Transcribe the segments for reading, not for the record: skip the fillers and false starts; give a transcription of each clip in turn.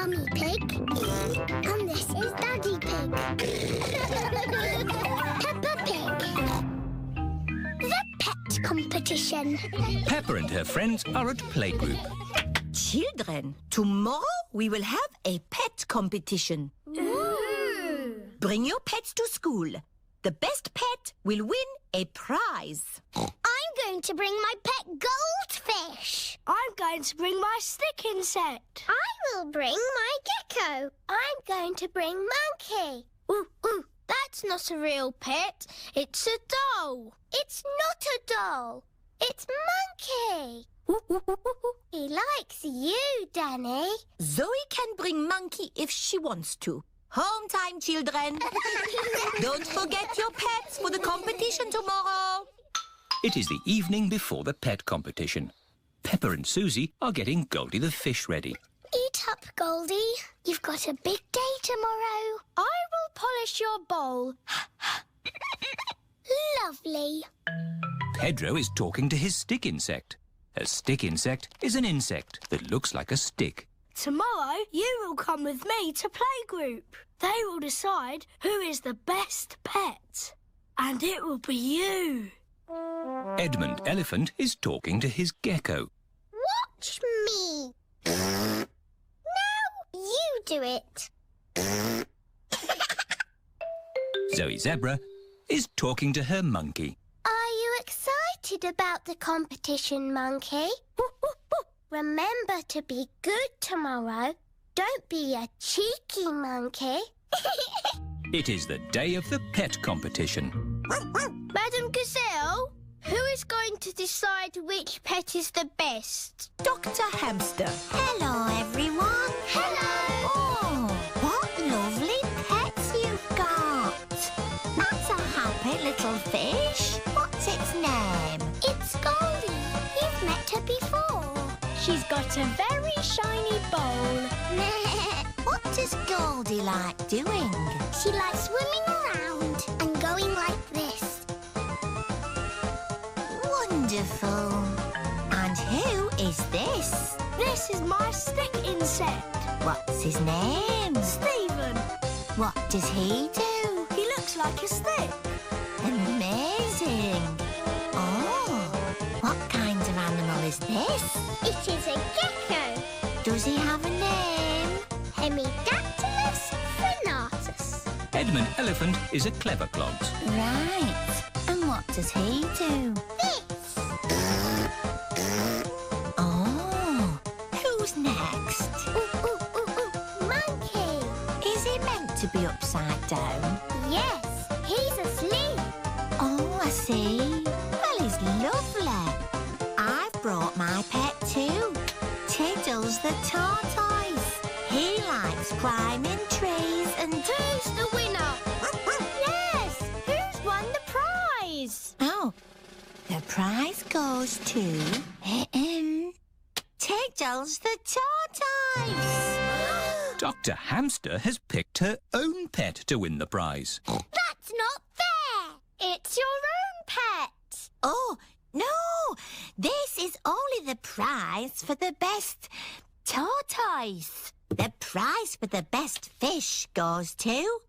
Mummy Pig. And this is Daddy Pig. Peppa Pig. The pet competition. Peppa and her friends are at playgroup. Children, tomorrow we will have a pet competition. Ooh. Bring your pets to school. The best pet will win a prize. I'm going to bring my pet goldfish. I'm going to bring my stick insect. I will bring my gecko. I'm going to bring Monkey. Ooh, that's not a real pet. It's a doll. It's not a doll. It's Monkey. He likes you, Danny. Zoe can bring Monkey if she wants to. Home time, children. Don't forget your pets for the competition tomorrow. It is the evening before the pet competition. Peppa and Susie are getting Goldie the fish ready. Eat up, Goldie. You've got a big day tomorrow. I will polish your bowl. Lovely. Pedro is talking to his stick insect. A stick insect is an insect that looks like a stick. Tomorrow you will come with me to playgroup. They will decide who is the best pet. And it will be you. Edmund Elephant is talking to his gecko. Watch me. Now you do it. Zoe Zebra is talking to her monkey. Are you excited about the competition, Monkey? Remember to be good tomorrow. Don't be a cheeky monkey. It is the day of the pet competition. Madam Gazelle, who is going to decide which pet is the best? Dr. Hamster. Hello, everyone. Hello. Oh, what lovely pets you've got. That's a happy little fish. What's its name? It's Goldie. You've met her before. She's got a very shiny bowl. What does Goldie like doing? She likes swimming around and going like this. Wonderful. And who is this? This is my stick insect. What's his name? Stephen. What does he do? He looks like a stick. Amazing. Oh, what kind of animal is this? It is a gecko. Does he have a name? Hemidactylus frenatus. Edmund Elephant is a clever clogs. Right. And what does he do? This. Oh, who's next? Monkey. Is he meant to be upside down? Yes, he's asleep. Oh, I see. Well, he's lovely. I've brought my pet too. Tiddles the tortoise. He likes climbing trees and... Who's the winner? Yes! Who's won the prize? Oh, the prize goes to... Tiddles the tortoise. Dr. Hamster has picked her own pet to win the prize. That's not fair. It's your own pet. Oh, no. This is only the prize for the best tortoise. The prize for the best fish goes to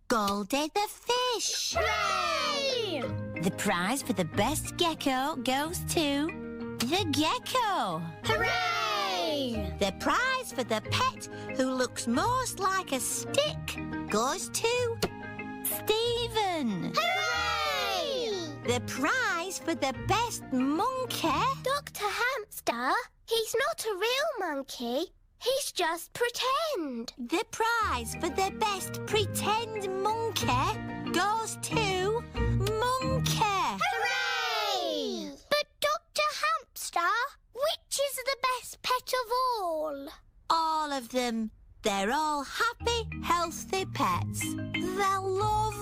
Goldie the fish. Hooray! The prize for the best gecko goes to the gecko. Hooray! The prize for the pet who looks most like a stick goes to Stephen. Hooray! The prize for the best monkey... Dr. Hamster, he's not a real monkey. He's just pretend. The prize for the best pretend monkey goes to Monkey. Hooray! But Dr. Hamster, which is the best pet of all? All of them. They're all happy, healthy pets. They're lovely.